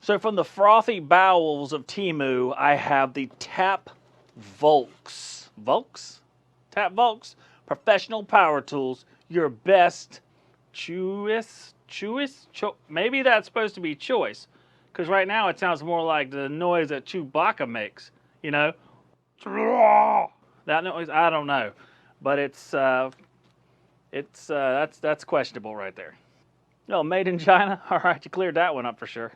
So from the frothy bowels of TEMU, I have the TapVolx. TapVolx Professional Power Tools. Your best maybe that's supposed to be choice. Because right now it sounds more like the noise that Chewbacca makes. You know? That noise, I don't know. But that's questionable right there. No, made in China? Alright, you cleared that one up for sure.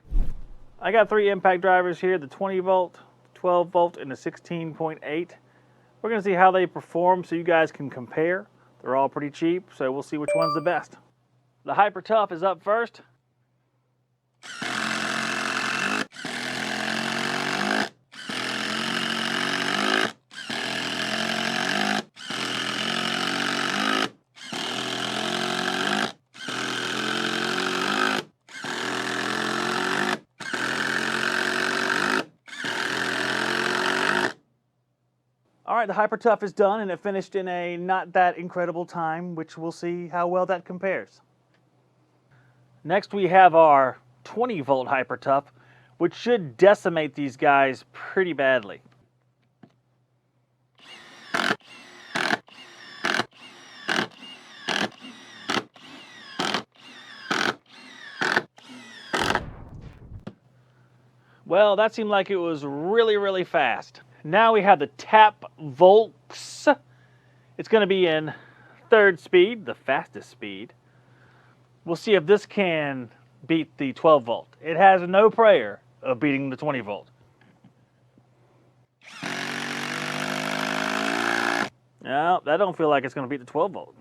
I got 3 impact drivers here, the 20 volt, 12 volt, and the 16.8. We're going to see how they perform so you guys can compare. They're all pretty cheap, so we'll see which one's the best. The Hyper Tough is up first. All right, the Hyper Tough is done, and it finished in a not that incredible time, which we'll see how well that compares. Next, we have our 20 volt Hyper Tough, which should decimate these guys pretty badly. Well, that seemed like it was really fast. Now we have the TapVolx. It's going to be in 3rd speed, the fastest speed. We'll see if this can beat the 12 volt. It has no prayer of beating the 20 volt. No, that don't feel like it's going to beat the 12 volt.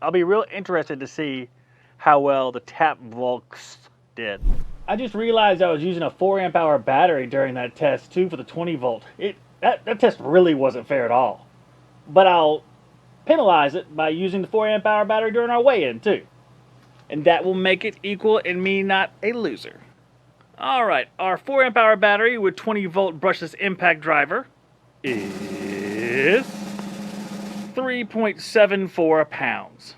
I'll be real interested to see how well the TapVolx did. I just realized I was using a 4 amp hour battery during that test too for the 20 volt. That test really wasn't fair at all. But I'll penalize it by using the 4 amp hour battery during our weigh-in too. And that will make it equal and me not a loser. Alright, our 4 amp hour battery with 20 volt brushless impact driver is 3.74 pounds.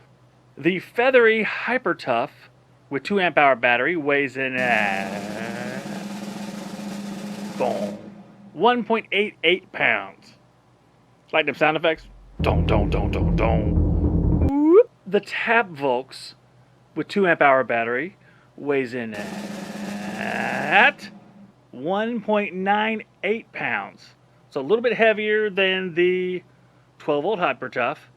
The feathery Hyper Tough with 2 amp hour battery weighs in at 1.88 pounds. Like them sound effects? Don. The TapVolx with 2 amp hour battery weighs in at 1.98 pounds. So a little bit heavier than the 12 volt Hyper Tough,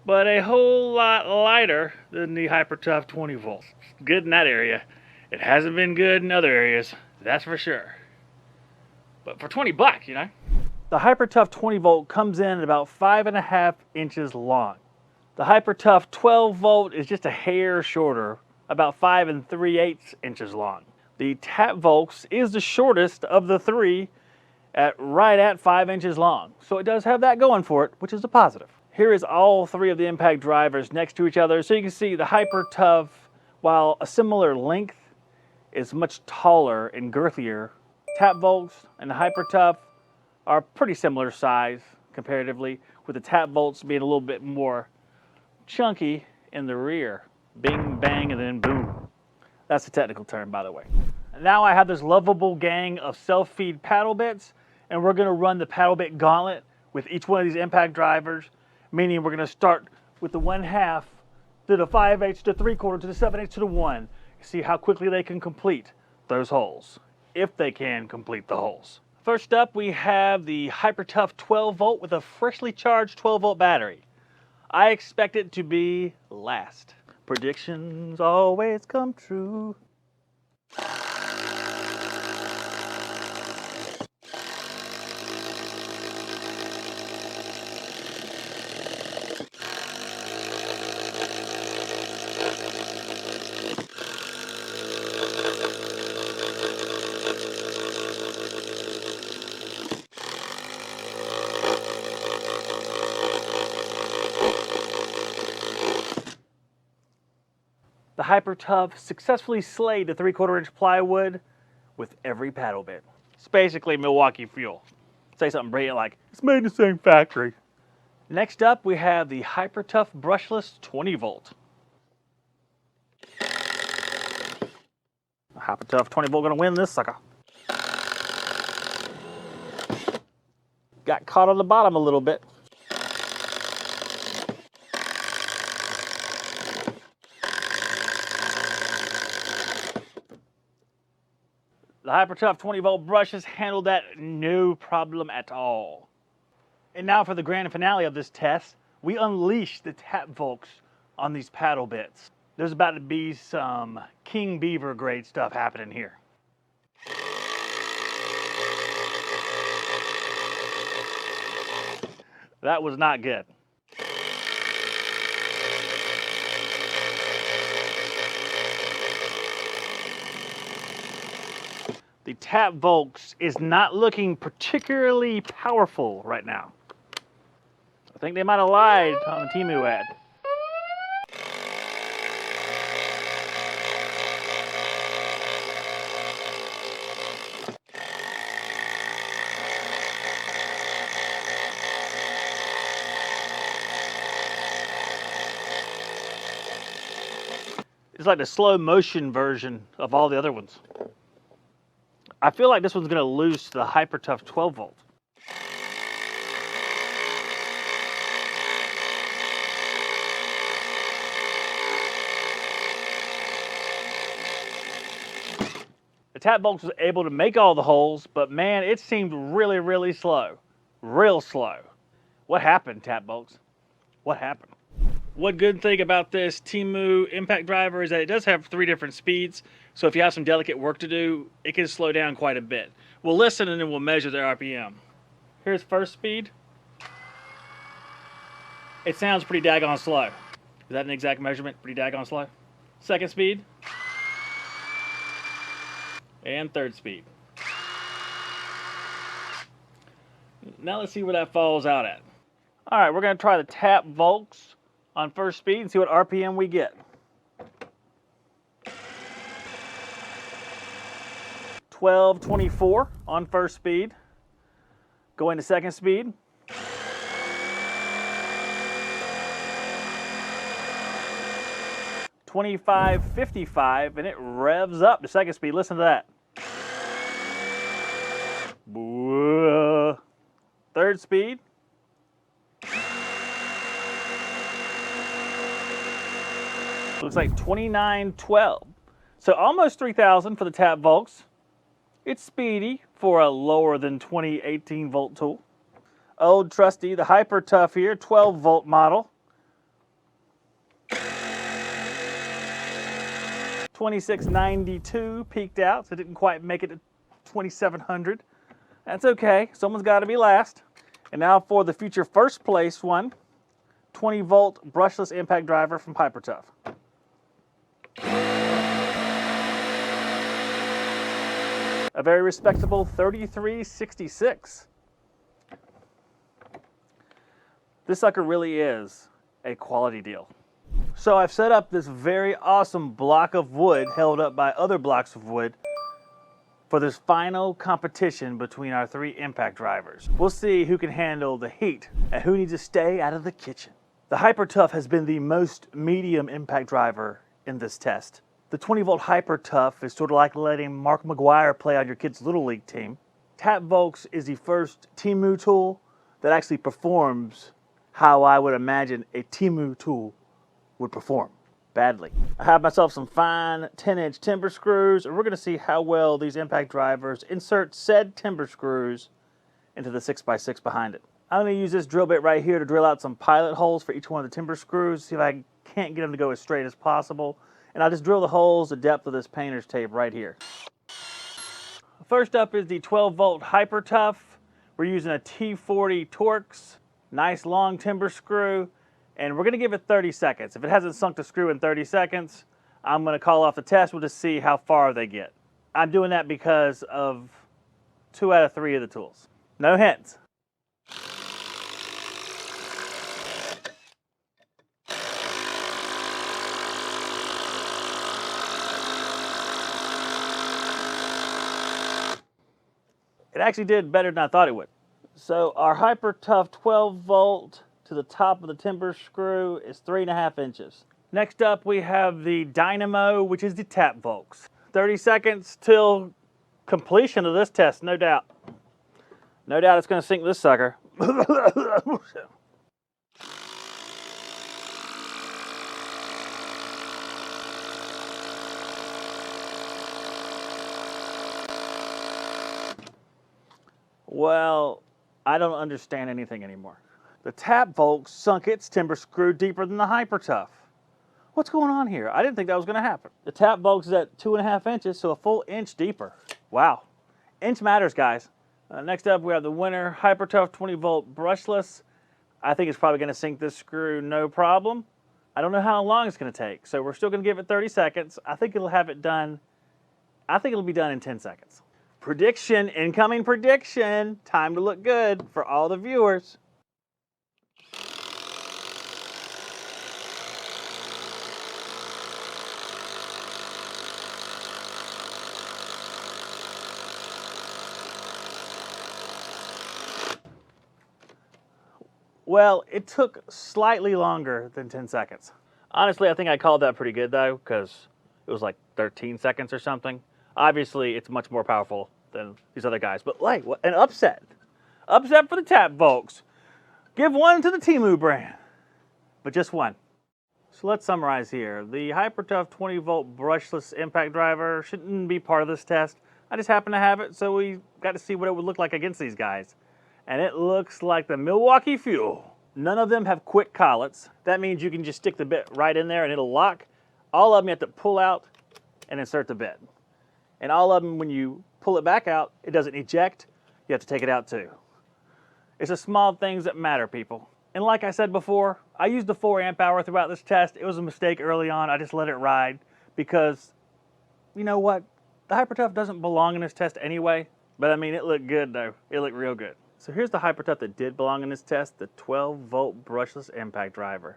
but a whole lot lighter than the Hyper Tough 20 volt. Good in that area. It hasn't been good in other areas, that's for sure. But for 20 bucks, you know. The Hyper Tough 20 volt comes in at about 5.5 inches long. The Hyper Tough 12 volt is just a hair shorter, about 5 3/8 inches long. The TapVolx is the shortest of the 3 right at 5 inches long. So it does have that going for it, which is a positive. Here is all 3 of the impact drivers next to each other. So you can see the Hyper Tough, while a similar length, is much taller and girthier. TapVolx and the Hyper Tough are pretty similar size comparatively, with the TapVolx being a little bit more chunky in the rear. Bing, bang, and then boom. That's the technical term, by the way. Now I have this lovable gang of self-feed paddle bits, and we're going to run the paddle bit gauntlet with each one of these impact drivers, meaning we're going to start with the 1/2 to the 5/8 to 3/4 to the 7/8 to the 1. See how quickly they can complete those holes, if they can complete the holes. First up, we have the Hyper Tough 12 volt with a freshly charged 12 volt battery. I expect it to be last. Predictions always come true. The Hyper Tough successfully slayed the 3/4 inch plywood with every paddle bit. It's basically Milwaukee fuel. Say something brilliant like, it's made in the same factory. Next up, we have the Hyper Tough brushless 20 volt. Hyper Tough 20 volt gonna win this sucker. Got caught on the bottom a little bit. The Hyper Tough 20 volt brushes handled that no problem at all. And now for the grand finale of this test, we unleash the TapVolx on these paddle bits. There's about to be some King Beaver grade stuff happening here. That was not good. The TapVolx is not looking particularly powerful right now. I think they might have lied on the TEMU ad. It's like the slow motion version of all the other ones. I feel like this one's going to lose to the Hyper Tough 12 volt. The TapVolx was able to make all the holes, but man, it seemed really, really slow. Real slow. What happened, TapVolx? What happened? One good thing about this TEMU impact driver is that it does have 3 different speeds. So if you have some delicate work to do, it can slow down quite a bit. We'll listen and then we'll measure the RPM. Here's first speed. It sounds pretty daggone slow. Is that an exact measurement? Pretty daggone slow. Second speed. And third speed. Now let's see where that falls out at. All right, we're going to try the TapVolx on first speed and see what RPM we get. 1224 on first speed. Going to second speed. 2555, and it revs up to second speed. Listen to that. Third speed. Looks like 2912. So almost 3,000 for the TapVolx. It's speedy for a lower than 2018 volt tool. Old trusty, the Hyper Tough here, 12 volt model. 2692 peaked out, so it didn't quite make it to 2700. That's okay, someone's got to be last. And now for the future first place one, 20 volt brushless impact driver from Hyper Tough. A very respectable 3366. This sucker really is a quality deal. So I've set up this very awesome block of wood held up by other blocks of wood for this final competition between our 3 impact drivers. We'll see who can handle the heat and who needs to stay out of the kitchen. The Hyper Tough has been the most medium impact driver in this test. The 20 volt Hyper Tough is sort of like letting Mark McGuire play on your kid's Little League team. TapVolx is the first TEMU tool that actually performs how I would imagine a TEMU tool would perform. Badly. I have myself some fine 10-inch timber screws, and we're going to see how well these impact drivers insert said timber screws into the 6x6 behind it. I'm going to use this drill bit right here to drill out some pilot holes for each one of the timber screws, see if I can't get them to go as straight as possible. And I'll just drill the holes the depth of this painter's tape right here. First up is the 12 volt Hyper Tough. We're using a T40 Torx, nice long timber screw, and we're going to give it 30 seconds. If it hasn't sunk the screw in 30 seconds, I'm going to call off the test. We'll just see how far they get. I'm doing that because of 2 out of 3 of the tools. No hints. It actually did better than I thought it would. So our Hyper Tough 12 volt to the top of the timber screw is 3.5 inches. Next up we have the Dynamo, which is the TapVolx. 30 seconds till completion of this test, no doubt. No doubt it's going to sink this sucker. Well, I don't understand anything anymore. The TapVolx sunk its timber screw deeper than the Hyper Tough. What's going on here? I didn't think that was going to happen. The TapVolx is at 2.5 inches, so a full inch deeper. Wow. Inch matters, guys. Next up, we have the Winter Hyper Tough 20 volt brushless. I think it's probably going to sink this screw no problem. I don't know how long it's going to take, so we're still going to give it 30 seconds. I think it'll have it done. I think it'll be done in 10 seconds. Prediction, incoming prediction. Time to look good for all the viewers. Well, it took slightly longer than 10 seconds. Honestly, I think I called that pretty good though, because it was like 13 seconds or something. Obviously, it's much more powerful than these other guys. But like, what an upset. Upset for the TapVolx. Give one to the TEMU brand, but just one. So let's summarize here. The Hyper Tough 20 volt brushless impact driver shouldn't be part of this test. I just happen to have it, so we got to see what it would look like against these guys. And it looks like the Milwaukee Fuel. None of them have quick collets. That means you can just stick the bit right in there and it'll lock. All of them you have to pull out and insert the bit. And all of them, when you pull it back out, it doesn't eject. You have to take it out too. It's the small things that matter, people. And like I said before, I used the 4 amp hour throughout this test. It was a mistake early on. I just let it ride because, you know what? The Hyper Tough doesn't belong in this test anyway. But I mean, it looked good though. It looked real good. So here's the Hyper Tough that did belong in this test, the 12 volt brushless impact driver.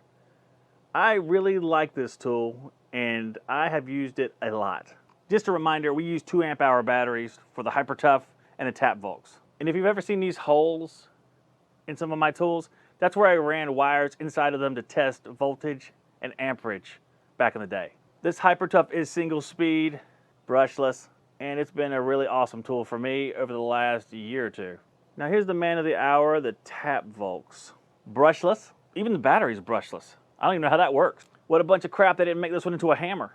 I really like this tool and I have used it a lot. Just a reminder, we use 2 amp hour batteries for the Hyper Tough and the TapVolx. And if you've ever seen these holes in some of my tools, that's where I ran wires inside of them to test voltage and amperage back in the day. This Hyper Tough is single speed, brushless, and it's been a really awesome tool for me over the last year or two. Now here's the man of the hour, the TapVolx. Brushless, even the battery's brushless. I don't even know how that works. What a bunch of crap they didn't make this one into a hammer.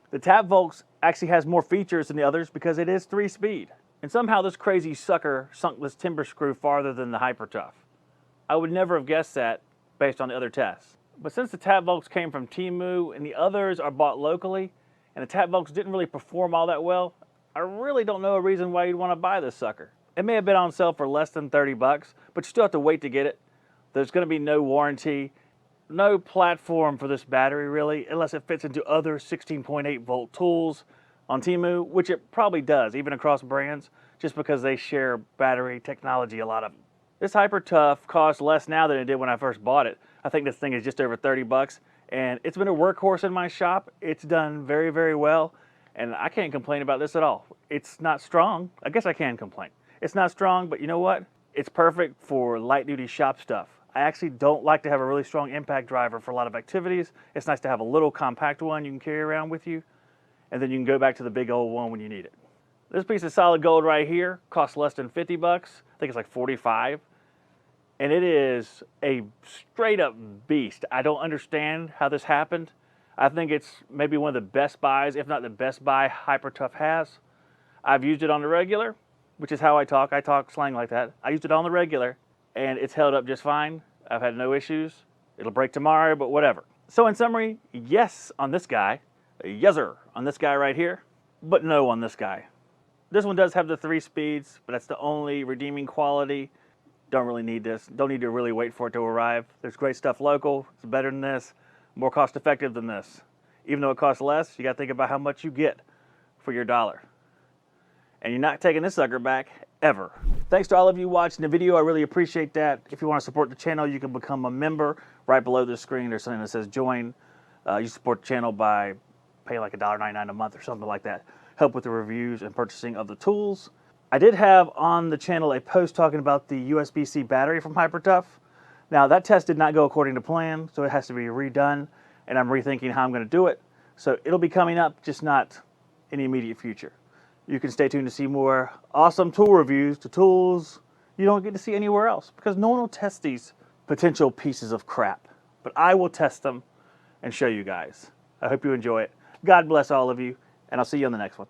The TapVolx actually has more features than the others because it is 3-speed. And somehow this crazy sucker sunk this timber screw farther than the Hyper Tough. I would never have guessed that based on the other tests. But since the TapVolx came from TEMU and the others are bought locally, and the TapVolx didn't really perform all that well, I really don't know a reason why you'd want to buy this sucker. It may have been on sale for less than 30 bucks, but you still have to wait to get it. There's going to be no warranty, no platform for this battery really, unless it fits into other 16.8 volt tools on TEMU, which it probably does, even across brands, just because they share battery technology, a lot of them. This Hyper Tough costs less now than it did when I first bought it. I think this thing is just over 30 bucks, and it's been a workhorse in my shop. It's done very, very well. And I can't complain about this at all. It's not strong. I guess I can complain. It's not strong, but you know what? It's perfect for light duty shop stuff. I actually don't like to have a really strong impact driver for a lot of activities. It's nice to have a little compact one you can carry around with you, and then you can go back to the big old one when you need it. This piece of solid gold right here costs less than 50 bucks. I think it's like 45. And it is a straight up beast. I don't understand how this happened. I think it's maybe one of the best buys, if not the best buy Hyper Tough has. I've used it on the regular, which is how I talk. I talk slang like that. I used it on the regular, and it's held up just fine. I've had no issues. It'll break tomorrow, but whatever. So in summary, yes on this guy, yes-er on this guy right here, but no on this guy. This one does have the 3 speeds, but that's the only redeeming quality. Don't really need this. Don't need to really wait for it to arrive. There's great stuff local. It's better than this. More cost effective than this. Even though it costs less, you got to think about how much you get for your dollar. And you're not taking this sucker back ever. Thanks to all of you watching the video. I really appreciate that. If you want to support the channel, you can become a member. Right below the screen, there's something that says join. You support the channel by paying like $1.99 a month or something like that. help with the reviews and purchasing of the tools. I did have on the channel a post talking about the USB-C battery from HyperTough. Now that test did not go according to plan, so it has to be redone, and I'm rethinking how I'm going to do it. So it'll be coming up, just not in the immediate future. You can stay tuned to see more awesome tool reviews to tools you don't get to see anywhere else, because no one will test these potential pieces of crap. But I will test them and show you guys. I hope you enjoy it. God bless all of you, and I'll see you on the next one.